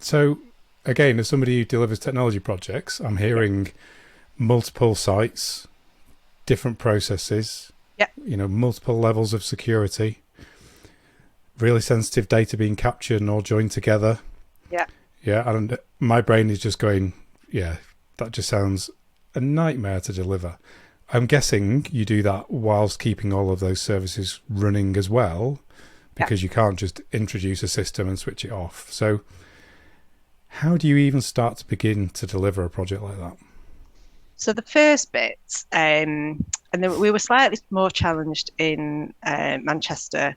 So, again, as somebody who delivers technology projects, I'm Yeah. hearing multiple sites, different processes, Yeah. multiple levels of security, really sensitive data being captured and all joined together. Yeah. Yeah, and my brain is just going, yeah, that just sounds a nightmare to deliver. I'm guessing you do that whilst keeping all of those services running as well, Yeah. because you can't just introduce a system and switch it off. So, how do you even start to begin to deliver a project like that? So the first bit, and then we were slightly more challenged in Manchester,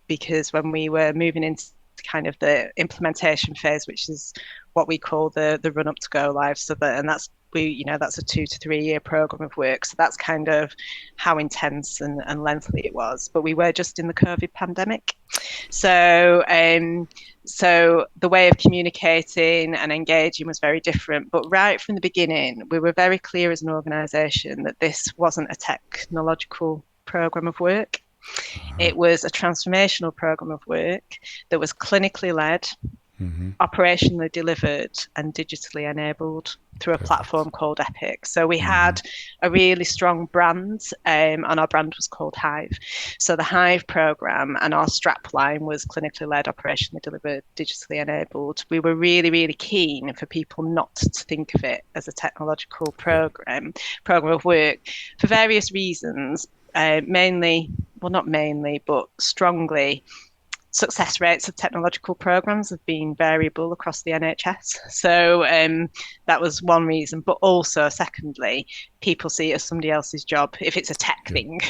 because when we were moving into kind of the implementation phase, which is what we call the run up to go live, so that and that's that's a 2 to 3 year program of work. So that's kind of how intense and lengthy it was. But we were just in the COVID pandemic, so the way of communicating and engaging was very different. But right from the beginning, we were very clear as an organisation that this wasn't a technological program of work. It was a transformational program of work that was clinically led, Mm-hmm. operationally delivered, and digitally enabled through a Perfect. platform called Epic. So we Mm-hmm. had a really strong brand, and our brand was called Hive. So the Hive program and our strap line was clinically led, operationally delivered, digitally enabled. We were really, really keen for people not to think of it as a technological Yeah. program of work for various reasons. Mainly, well, not mainly, but strongly, success rates of technological programs have been variable across the NHS. So that was one reason. But also, secondly, people see it as somebody else's job if it's a tech Yeah. thing.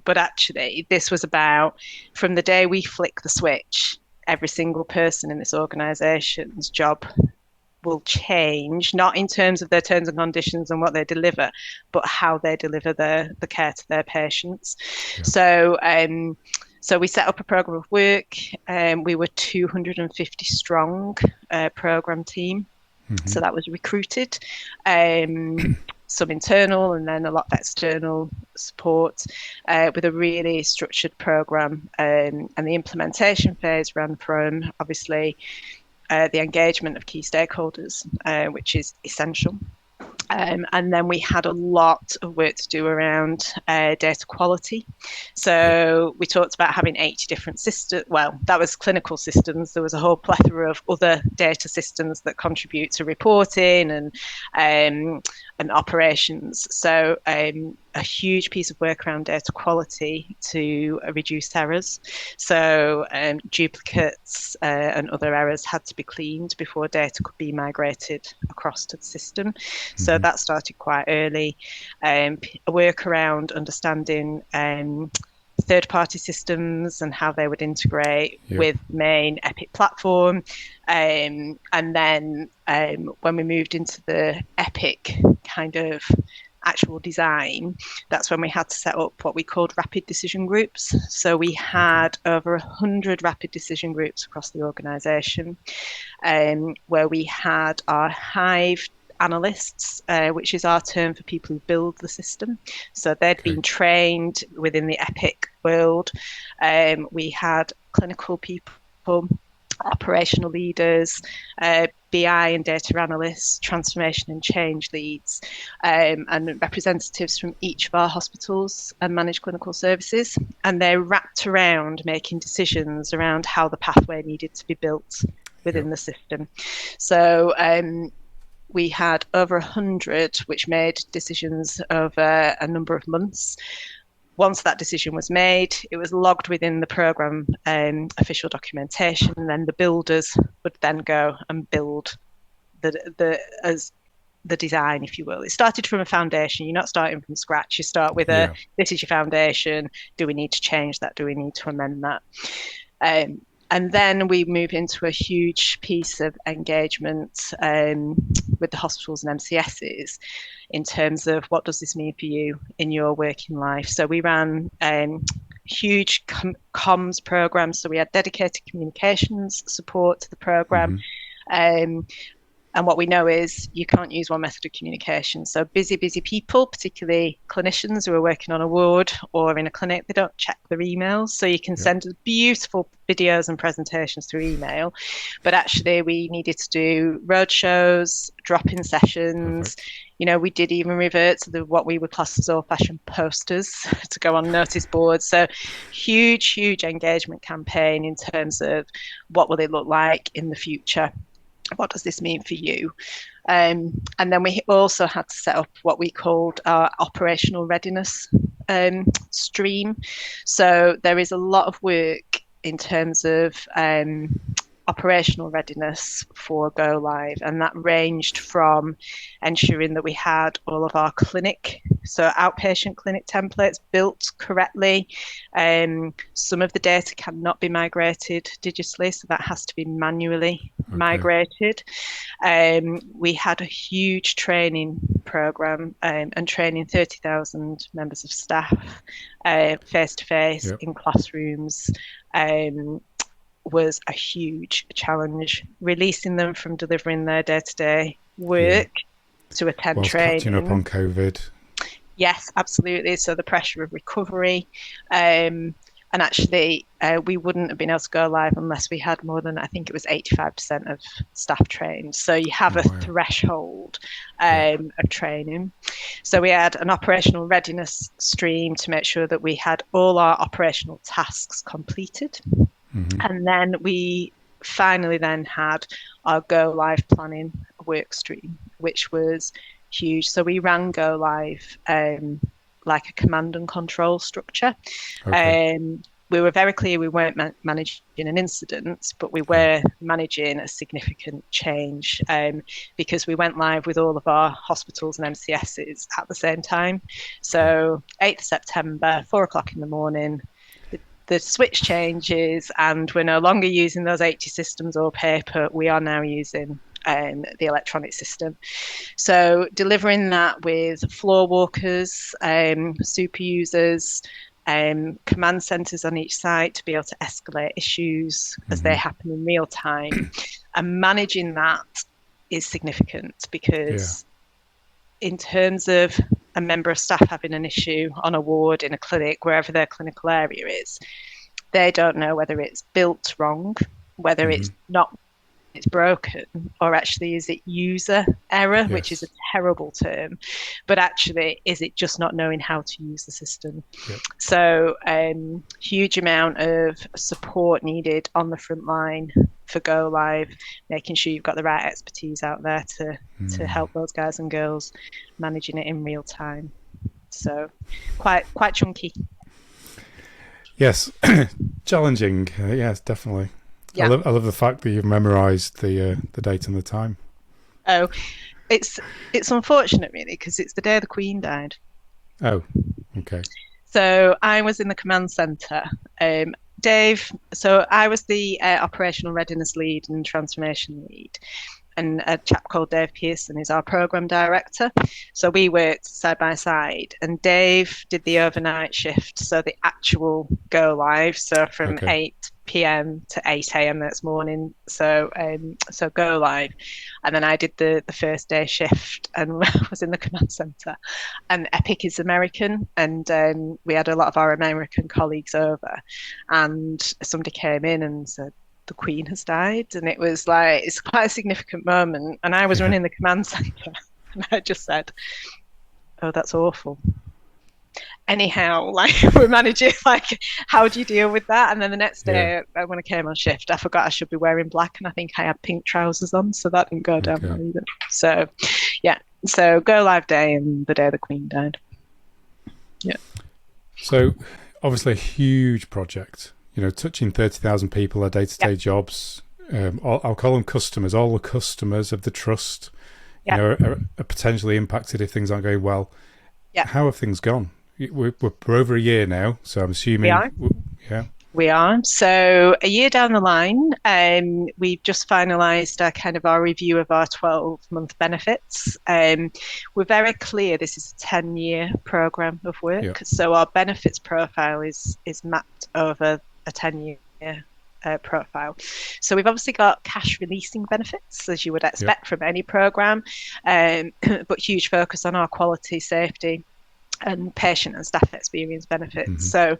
But actually, this was about from the day we flick the switch, every single person in this organisation's job will change, not in terms of their terms and conditions and what they deliver, but how they deliver the care to their patients. Yeah. So we set up a program of work. We were 250 strong program team. Mm-hmm. So that was recruited, some internal and then a lot of external support, with a really structured program. And the implementation phase ran from obviously the engagement of key stakeholders, which is essential. And then we had a lot of work to do around data quality. Yeah. So we talked about having 80 different systems. Well, that was clinical systems. There was a whole plethora of other data systems that contribute to reporting and operations. So a huge piece of work around data quality to reduce errors. So duplicates and other errors had to be cleaned before data could be migrated across to the system. So Mm-hmm. that started quite early. A work around understanding third-party systems and how they would integrate Yeah. with main Epic platform. And then when we moved into the Epic kind of actual design, that's when we had to set up what we called rapid decision groups. So we Okay. had over 100 rapid decision groups across the organisation, where we had our Hive analysts, which is our term for people who build the system. So they'd Okay. been trained within the Epic world. We had clinical people, operational leaders, BI and data analysts, transformation and change leads, and representatives from each of our hospitals and managed clinical services. And they're wrapped around making decisions around how the pathway needed to be built Yeah. within the system. So we had over 100 which made decisions over a number of months. Once that decision was made, it was logged within the program official documentation, and then the builders would then go and build as the design, if you will. It started from a foundation. You're not starting from scratch. You start with Yeah. this is your foundation. Do we need to change that? Do we need to amend that? Um, and then we move into a huge piece of engagement with the hospitals and MCSs in terms of what does this mean for you in your working life. So we ran huge comms programs. So we had dedicated communications support to the program. Mm-hmm. Um, And what we know is you can't use one method of communication. So busy people, particularly clinicians who are working on a ward or in a clinic, they don't check their emails. So you can send beautiful videos and presentations through email. But actually, we needed to do roadshows, drop-in sessions. Perfect. We did even revert to what we would class as old-fashioned posters to go on notice boards. So huge engagement campaign in terms of what will it look like in the future. What does this mean for you? And then we also had to set up what we called our operational readiness stream. So there is a lot of work in terms of operational readiness for go live, and that ranged from ensuring that we had all of our outpatient clinic templates built correctly. Some of the data cannot be migrated digitally, so that has to be manually migrated. We had a huge training program and training 30,000 members of staff face to face in classrooms. Was a huge challenge, releasing them from delivering their day-to-day work to attend training. Catching up on COVID. Yes, absolutely. So the pressure of recovery. And actually, we wouldn't have been able to go live unless we had more than, I think it was 85% of staff trained. So you have a threshold of training. So we had an operational readiness stream to make sure that we had all our operational tasks completed. And then we finally then had our go live planning work stream, which was huge. So we ran go live like a command and control structure. We were very clear we weren't managing an incident, but we were managing a significant change because we went live with all of our hospitals and MCSs at the same time. So 8th September, 4:00 in the morning, the switch changes and we're no longer using those 80 systems or paper. We are now using the electronic system. So delivering that with floor walkers, super users, command centers on each site to be able to escalate issues as they happen in real time. And managing that is significant because in terms of a member of staff having an issue on a ward, in a clinic, wherever their clinical area is, they don't know whether it's built wrong, whether it's broken, or actually is it user error, which is a terrible term, but actually is it just not knowing how to use the system? So huge amount of support needed on the front line for go live, making sure you've got the right expertise out there to help those guys and girls managing it in real time. So quite chunky. Yes, challenging. Yes, definitely. I love the fact that you've memorised the date and the time. Oh, it's unfortunate really because it's the day the Queen died. Oh, okay. So I was in the command centre. Dave, so I was the operational readiness lead and transformation lead, and a chap called Dave Pearson is our program director. So we worked side by side, and Dave did the overnight shift, so the actual go live, so from 8 p.m. to 8 a.m. the next morning. So go live, and then I did the first day shift and was in the command center. And Epic is American, and we had a lot of our American colleagues over, and somebody came in and said, the Queen has died, and it was like, it's quite a significant moment, and I was running the command center and I just said, oh, that's awful. Anyhow, like, we're managing, like, how do you deal with that? And then the next day when I came on shift, I forgot I should be wearing black, and I think I had pink trousers on, so that didn't go down well either. So so go live day and the day the Queen died. So obviously a huge project, touching 30,000 people, their day-to-day jobs. I'll call them customers. All the customers of the trust are potentially impacted if things aren't going well. How have things gone? We're over a year now, so I'm assuming we are. So a year down the line, we've just finalised our review of our 12-month benefits. We're very clear this is a 10-year programme of work, so our benefits profile is mapped over a 10-year profile. So we've obviously got cash releasing benefits, as you would expect from any program, but huge focus on our quality, safety, and patient and staff experience benefits. So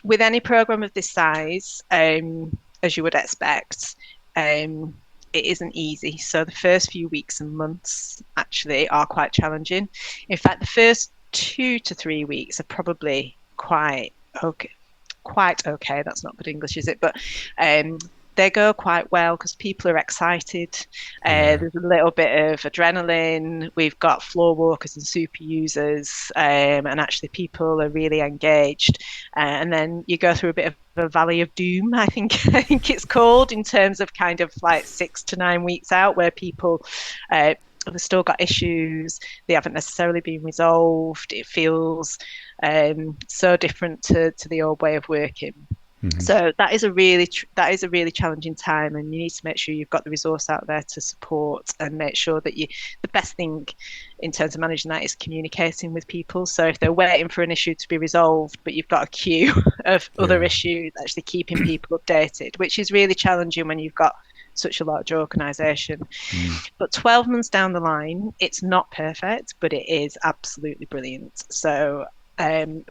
with any program of this size, as you would expect, it isn't easy. So the first few weeks and months actually are quite challenging. In fact, the first 2 to 3 weeks are probably quite okay. That's not good English, is it? But they go quite well because people are excited. There's a little bit of adrenaline. We've got floor walkers and super users, and actually people are really engaged. And then you go through a bit of a valley of doom, I think it's called, in terms of kind of like 6 to 9 weeks out, where people they've still got issues. They haven't necessarily been resolved. It feels so different to the old way of working. So that is a really challenging time, and you need to make sure you've got the resource out there to support and make sure that the best thing in terms of managing that is communicating with people. So if they're waiting for an issue to be resolved, but you've got a queue of other issues, actually keeping people updated, which is really challenging when you've got such a large organisation. But 12 months down the line, it's not perfect, but it is absolutely brilliant. So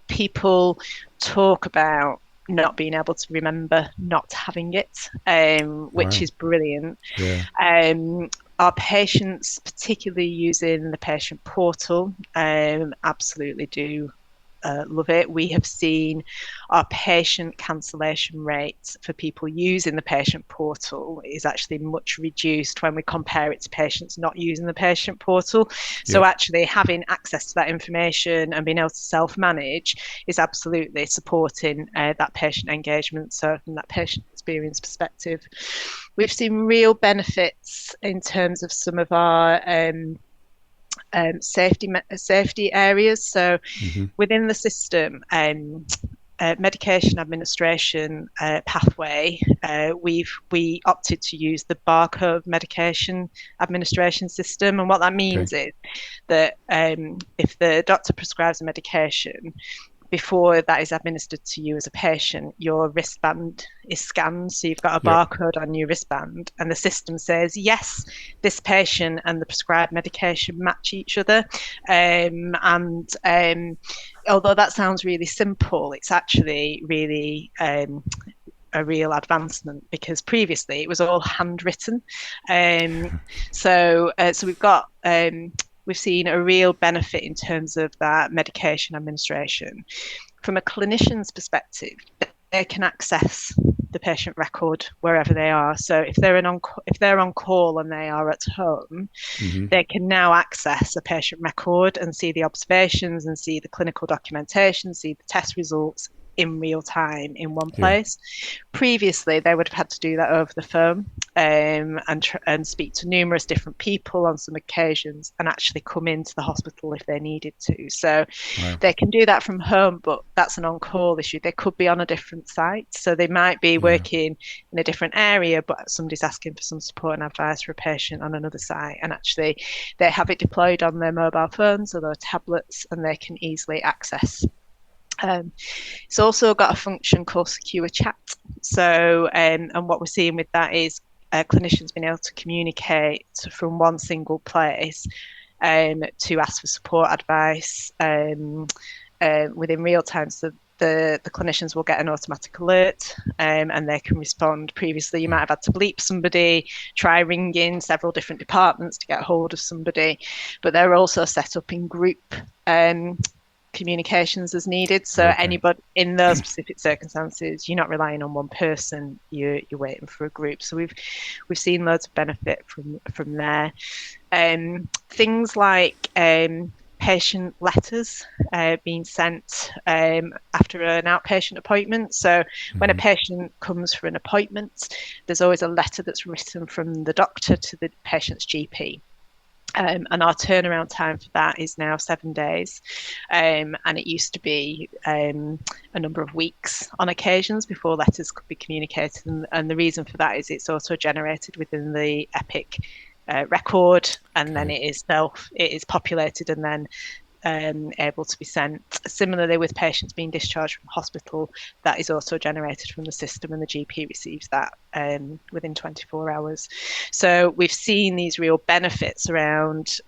people talk about not being able to remember not having it, which is brilliant. Our patients, particularly using the patient portal, absolutely do love it. We have seen our patient cancellation rate for people using the patient portal is actually much reduced when we compare it to patients not using the patient portal. So actually having access to that information and being able to self-manage is absolutely supporting that patient engagement. So from that patient experience perspective, we've seen real benefits in terms of some of our safety areas. So within the system, medication administration pathway, we opted to use the barcode medication administration system, and what that means is that if the doctor prescribes a medication, before that is administered to you as a patient, your wristband is scanned. So you've got a barcode on your wristband, and the system says, yes, this patient and the prescribed medication match each other. Although that sounds really simple, it's actually really a real advancement, because previously it was all handwritten. So we've got we've seen a real benefit in terms of that medication administration. From a clinician's perspective, they can access the patient record wherever they are. So if they're on call and they are at home, they can now access a patient record and see the observations and see the clinical documentation, see the test results in real time in one place. Previously, they would have had to do that over the phone and speak to numerous different people on some occasions, and actually come into the hospital if they needed to. So they can do that from home, but that's an on-call issue. They could be on a different site, so they might be working in a different area, but somebody's asking for some support and advice for a patient on another site, and actually they have it deployed on their mobile phones or their tablets, and they can easily access. It's also got a function called secure chat. So, and what we're seeing with that is clinicians being able to communicate from one single place to ask for support advice within real time. So the clinicians will get an automatic alert and they can respond. Previously, you might have had to bleep somebody, try ringing several different departments to get hold of somebody, but they're also set up in group communications as needed. So anybody in those specific circumstances, you're not relying on one person, you're waiting for a group. So we've seen loads of benefit from there. Things like patient letters being sent after an outpatient appointment. So when a patient comes for an appointment, there's always a letter that's written from the doctor to the patient's GP. And our turnaround time for that is now 7 days. And it used to be a number of weeks on occasions before letters could be communicated. And the reason for that is it's also generated within the Epic record, and then it is populated, and then able to be sent. Similarly, with patients being discharged from hospital, that is also generated from the system, and the GP receives that within 24 hours. So we've seen these real benefits around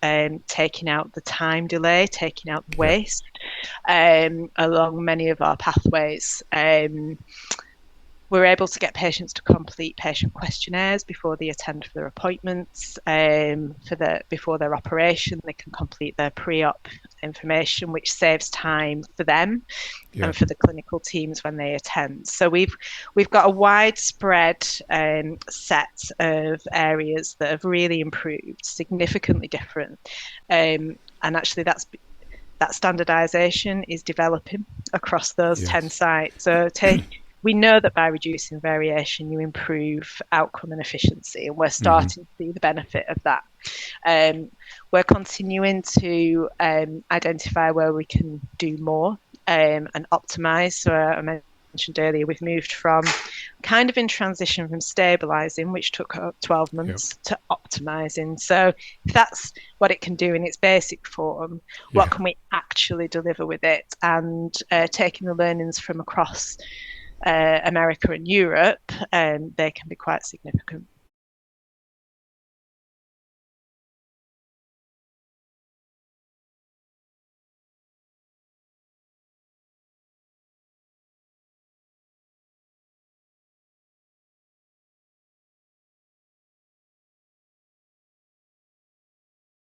taking out the time delay, taking out the waste along many of our pathways. We're able to get patients to complete patient questionnaires before they attend for their appointments. Before their operation, they can complete their pre-op information, which saves time for them and for the clinical teams when they attend. So we've got a widespread set of areas that have really improved, significantly different, and actually that standardization is developing across those 10 sites. So we know that by reducing variation, you improve outcome and efficiency, and we're starting to see the benefit of that. We're continuing to identify where we can do more and optimize. So I mentioned earlier, we've moved from kind of in transition from stabilizing, which took 12 months, to optimizing. So if that's what it can do in its basic form, what can we actually deliver with it? And taking the learnings from across America and Europe, they can be quite significant.